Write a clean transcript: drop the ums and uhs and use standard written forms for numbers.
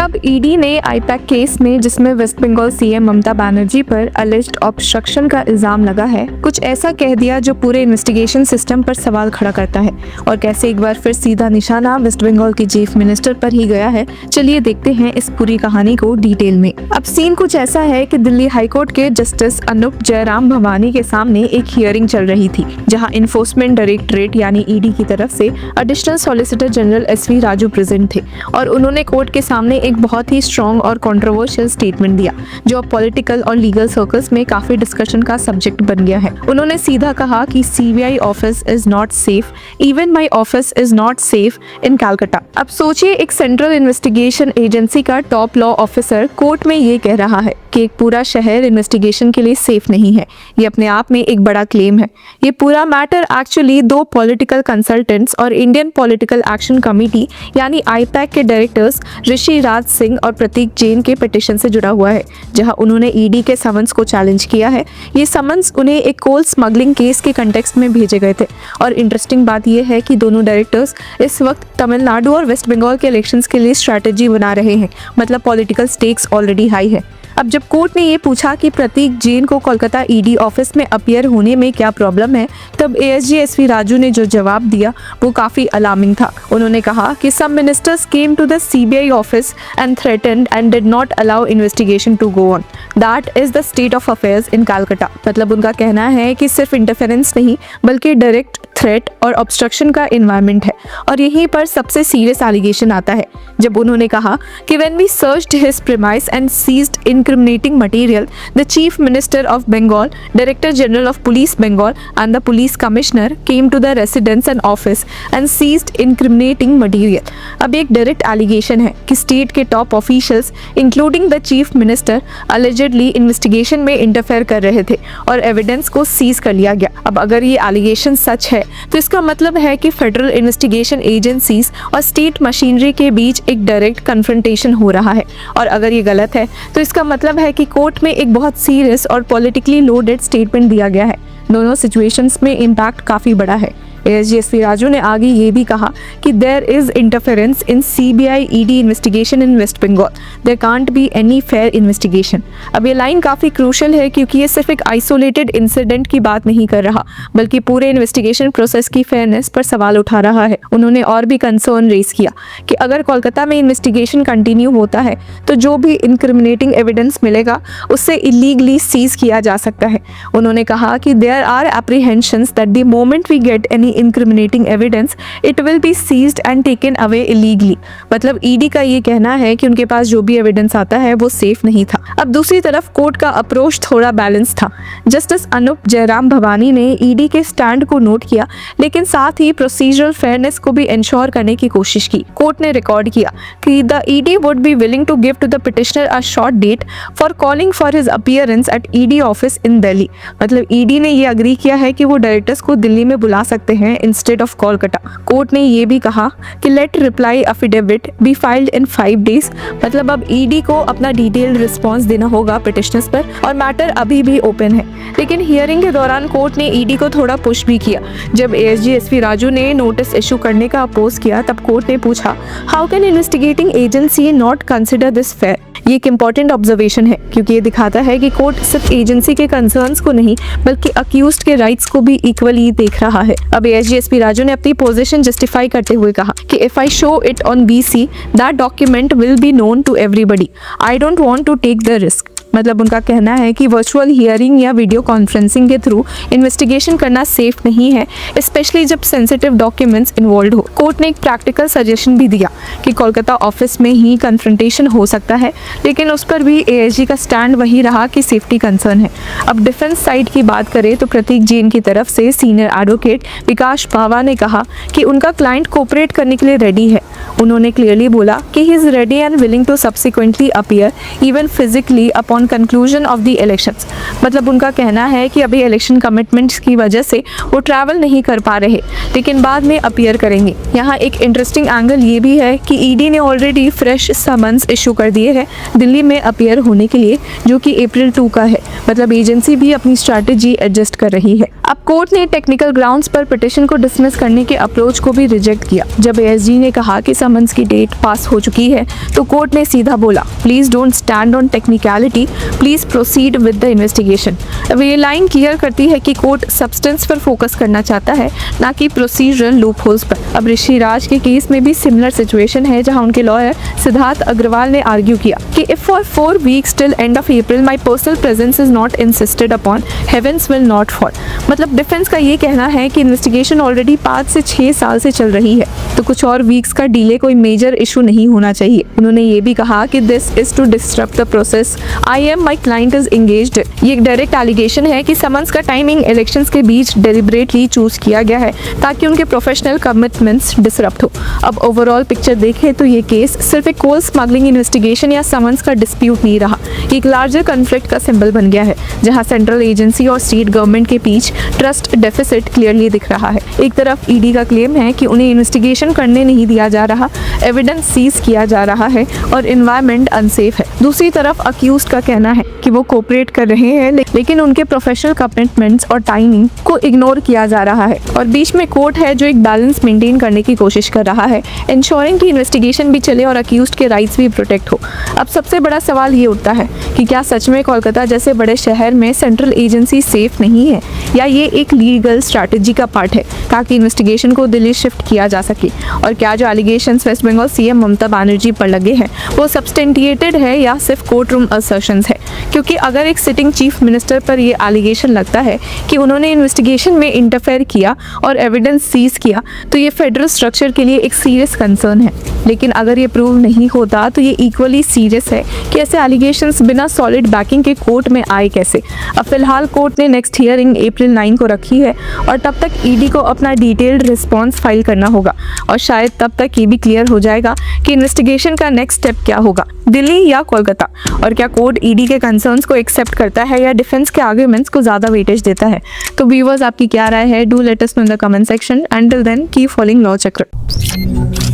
अब ईडी ने IUPAC case में, जिसमें वेस्ट बंगाल सीएम ममता बनर्जी पर अलिज्ड ऑब्स्ट्रक्शन का इल्जाम लगा है, कुछ ऐसा कह दिया जो पूरे इन्वेस्टिगेशन सिस्टम पर सवाल खड़ा करता है। और कैसे एक बार फिर सीधा निशाना वेस्ट बंगाल की चीफ मिनिस्टर पर ही गया है, चलिए देखते हैं इस पूरी कहानी को डिटेल में। अब सीन कुछ ऐसा है कि दिल्ली हाईकोर्ट के जस्टिस अनूप जयराम भवानी के सामने एक हियरिंग चल रही थी, जहां इन्फोर्समेंट डायरेक्टरेट यानी ईडी की तरफ से additional solicitor general SV Raju present थे और उन्होंने कोर्ट के सामने एक बहुत ही स्ट्रॉन्ग और कंट्रोवर्शियल स्टेटमेंट दिया, जो अब पॉलिटिकल और लीगल सर्कल्स में काफी डिस्कशन का सब्जेक्ट बन गया है। उन्होंने सीधा कहा कि CBI office is not safe, even my office is not safe in Calcutta. अब सोचिए, एक सेंट्रल इन्वेस्टिगेशन एजेंसी का टॉप लॉ ऑफिसर कोर्ट में ये कह रहा है कि एक पूरा शहर इन्वेस्टिगेशन के लिए सेफ नहीं है। ये अपने आप में एक बड़ा क्लेम है। ये पूरा मैटर एक्चुअली दो पॉलिटिकल कंसल्टेंट्स और इंडियन पॉलिटिकल एक्शन कमेटी यानी आईपैक के डायरेक्टर्स ऋषि राज सिंह और प्रतीक जैन के पिटीशन से जुड़ा हुआ है, जहां उन्होंने ईडी के समन्स को चैलेंज किया है। ये समन्स उन्हें एक कोल स्मगलिंग केस के कंटेक्स्ट में भेजे गए थे। और इंटरेस्टिंग बात यह है कि दोनों डायरेक्टर्स इस वक्त तमिलनाडु और वेस्ट बंगाल के इलेक्शंस के लिए स्ट्रैटेजी बना रहे हैं, मतलब पॉलिटिकल स्टेक्स ऑलरेडी हाई है। अब जब कोर्ट ने ये पूछा कि प्रतीक जैन को कोलकाता ईडी ऑफिस में अपीयर होने में क्या प्रॉब्लम है, तब एएसजी एसवी राजू ने जो जवाब दिया वो काफी अलार्मिंग था। उन्होंने कहा कि some ministers came to the CBI office and threatened and did not allow investigation to go on. That is the state of affairs in Calcutta. मतलब उनका कहना है कि सिर्फ इंटरफेरेंस नहीं बल्कि डायरेक्ट थ्रेट और ऑब्स्ट्रक्शन का एनवायरनमेंट है। और यहीं पर सबसे सीरियस एलिगेशन आता है, जब उन्होंने कहा कि when we searched his premise and seized incriminating material, the Chief Minister of Bengal, Director General of Police Bengal and the Police Commissioner came to the residence and office and seized incriminating material. अब एक direct allegation है कि state के top officials including the chief minister allegedly investigation में interfere कर रहे थे और एविडेंस को सीज कर लिया गया। अब अगर ये एलिगेशन सच है तो इसका मतलब है कि फेडरल इन्वेस्टिगेशन एजेंसीज और स्टेट मशीनरी के बीच एक डायरेक्ट कन्फ्रंटेशन हो रहा है। और अगर ये गलत है तो इसका मतलब है कि कोर्ट में एक बहुत सीरियस और पॉलिटिकली लोडेड स्टेटमेंट दिया गया है। दोनों सिचुएशंस में इम्पैक्ट काफी बड़ा है। एएसजी एसवी राजू ने आगे ये भी कहा कि there is interference in CBI ED investigation in West Bengal, there can't be any fair investigation. अब ये लाइन काफी क्रूशल है क्योंकि ये सिर्फ एक आइसोलेटेड इंसिडेंट की बात नहीं कर रहा बल्कि पूरे इन्वेस्टिगेशन प्रोसेस की फेयरनेस पर सवाल उठा रहा है। उन्होंने और भी कंसर्न रेज किया कि अगर कोलकाता में इन्वेस्टिगेशन कंटिन्यू होता है तो जो भी इनक्रिमिनेटिंग एविडेंस मिलेगा उससे इलीगली सीज किया जा सकता है। उन्होंने कहा कि there are apprehensions that the moment we get any incriminating evidence it will be seized and taken away illegally। मतलब ईडी का ये कहना है कि उनके पास जो भी एविडेंस आता है वो सेफ नहीं था। अब दूसरी तरफ कोर्ट का अप्रोच थोड़ा बैलेंस था। जस्टिस अनूप जयराम भवानी ने ईडी के स्टैंड को नोट किया, लेकिन साथ ही प्रोसीजरल फेयरनेस को भी इंश्योर करने की कोशिश की। कोर्ट ने रिकॉर्ड किया कि the ED would be willing to give to the petitioner a short date for calling for his appearance at ED office in Delhi. मतलब ईडी ने ये अग्री किया है कि वो डायरेक्टर्स को दिल्ली में बुला सकते हैं इंस्टेड ऑफ कोलकाता। कोर्ट ने ये भी कहा कि let reply affidavit be filed in 5 days. मतलब अब ईडी को अपना डिटेल्ड रिस्पांस देना होगा पिटिशनर्स पर और मैटर अभी भी ओपन है। लेकिन हियरिंग के दौरान कोर्ट ने ईडी को थोड़ा पुश भी किया। जब एएसजी एसवी राजू ने नोटिस इशू करने का अपोज किया तब कोर्ट ने पूछा, how can investigating agency not consider this fair. ये एक इंपॉर्टेंट ऑब्जर्वेशन है क्योंकि ये दिखाता है कि कोर्ट सिर्फ एजेंसी के कंसर्न्स को नहीं बल्कि अक्यूज्ड के राइट्स को भी इक्वली देख रहा है। अब एएसजी एसपी राजू ने अपनी पोजीशन जस्टिफाई करते हुए कहा कि if I show it on VC that document will be known to everybody, I don't want to take the risk. मतलब उनका कहना है कि वर्चुअल हियरिंग या वीडियो कॉन्फ्रेंसिंग के थ्रू इन्वेस्टिगेशन करना सेफ नहीं है, स्पेशली जब सेंसिटिव डॉक्यूमेंट्स इन्वॉल्व हो। कोर्ट ने एक प्रैक्टिकल सजेशन भी दिया कि कोलकाता ऑफिस में ही कन्फ्रंटेशन हो सकता है, लेकिन उस पर भी एएसजी का स्टैंड वही रहा कि सेफ्टी कंसर्न है। अब डिफेंस साइड की बात करें तो प्रतीक जैन की तरफ से सीनियर एडवोकेट विकास बावा ने कहा कि उनका क्लाइंट कोऑपरेट करने के लिए रेडी है। उन्होंने क्लियरली बोला कि he is ready and willing to subsequently appear even physically upon conclusion of the elections. मतलब उनका कहना है कि अभी इलेक्शन कमिटमेंट्स की वजह से वो ट्रैवल नहीं कर पा रहे, लेकिन बाद में अपीयर करेंगे। यहाँ एक इंटरेस्टिंग एंगल ये भी है कि ईडी ने ऑलरेडी फ्रेश समन्स इशू कर दिए हैं दिल्ली में अपीयर होने के लिए, जो कि अप्रैल 2 का है। मतलब एजेंसी भी अपनी स्ट्रैटेजी एडजस्ट कर रही है। अब कोर्ट ने टेक्निकल ग्राउंड्स पर पिटिशन को डिसमिस करने के अप्रोच को भी रिजेक्ट किया। जब एएसजी ने कहा कि समन्स की डेट पास हो चुकी है तो कोर्ट ने सीधा बोला, please don't stand on technicality, please proceed with the investigation. अब ये लाइन क्लियर करती है कि कोर्ट सब्सटेंस पर फोकस करना चाहता है, ना कि प्रोसीजरल लूप होल्स पर। अब ऋषि राज के केस में भी सिमिलर सिचुएशन है, जहां उनके लॉयर सिद्धार्थ अग्रवाल ने आर्ग्यू किया कि if for 4 weeks till end of April my personal presence is not insisted upon, heavens will not fall. मतलब डिफेंस का ये कहना है कि इन्वेस्टिगेशन ऑलरेडी 5 से 6 साल से चल रही है, तो कुछ और वीक्स का डिले कोई मेजर इशू नहीं होना चाहिए। उन्होंने ये भी कहा कि this is to disturb the process I am my client is engaged. ये एक डायरेक्ट एलिगेशन है कि समन्स का टाइमिंग इलेक्शंस के बीच डेलिब्रेटली चूज किया गया है ताकि उनके प्रोफेशनल कमिटमेंट्स डिसरप्ट हो। अब ओवरऑल पिक्चर देखें तो ये केस सिर्फ एक कोल स्मगलिंग इन्वेस्टिगेशन या समन्स का डिस्प्यूट नहीं रहा, एक लार्जर कॉन्फ्लिक्ट का सिंबल बन गया है, जहां सेंट्रल एजेंसी और स्टेट गवर्नमेंट के बीच ट्रस्ट डेफिसिट क्लियरली दिख रहा है। एक तरफ ईडी का क्लेम है कि उन्हें इन्वेस्टिगेशन करने नहीं दिया जा रहा, एविडेंस सीज किया जा रहा है और एनवायरनमेंट अनसेफ है। दूसरी तरफ अक्यूज्ड का कहना है कि वो कोऑपरेट कर रहे हैं, लेकिन उनके प्रोफेशनल कमिटमेंट्स और टाइमिंग को इग्नोर किया जा रहा है। और बीच में कोर्ट है जो एक बैलेंस मेंटेन करने की कोशिश कर रहा है, इंश्योरिंग कि इन्वेस्टिगेशन भी चले और अक्यूज्ड के राइट्स भी प्रोटेक्ट हो। अब सबसे बड़ा सवाल ये उठता है कि क्या सच में कोलकाता जैसे बड़े शहर में सेंट्रल एजेंसी सेफ नहीं है, या ये एक लीगल स्ट्रैटेजी का पार्ट है ताकि इन्वेस्टिगेशन को दिल्ली शिफ्ट किया जा सके? और क्या जो allegations waste Bengal CM Mamata Banerjee पर लगे हैं वो सब्सटेंटिएटेड है या सिर्फ कोर्ट रूम असर्शंस है? क्योंकि अगर एक सिटिंग चीफ मिनिस्टर पर ये एलिगेशन लगता है कि उन्होंने इन्वेस्टिगेशन में इंटरफेयर किया और एविडेंस सीज किया, तो ये फेडरल स्ट्रक्चर के लिए एक सीरियस कंसर्न है। लेकिन अगर ये प्रूव नहीं होता तो ये इक्वली सीरियस है कि ऐसे एलिगेशंस बिना सॉलिड बैकिंग के कोर्ट में आए कैसे। अब फिलहाल कोर्ट ने नेक्स्ट हियरिंग अप्रैल 9 को रखी है और तब तक ईडी को अपना डिटेल्ड रिस्पॉन्स फाइल करना होगा और शायद तब तक ये भी क्लियर हो जाएगा कि इन्वेस्टिगेशन का नेक्स्ट स्टेप क्या होगा, दिल्ली या कोलकाता। और क्या कोर्ट ईडी के कंसर्न्स को एक्सेप्ट करता है या डिफेंस के आर्ग्यूमेंट्स को ज़्यादा वेटेज देता है? तो व्यूअर्स, आपकी क्या राय है? Do let us know in the comment section. Until then keep following law चक्र।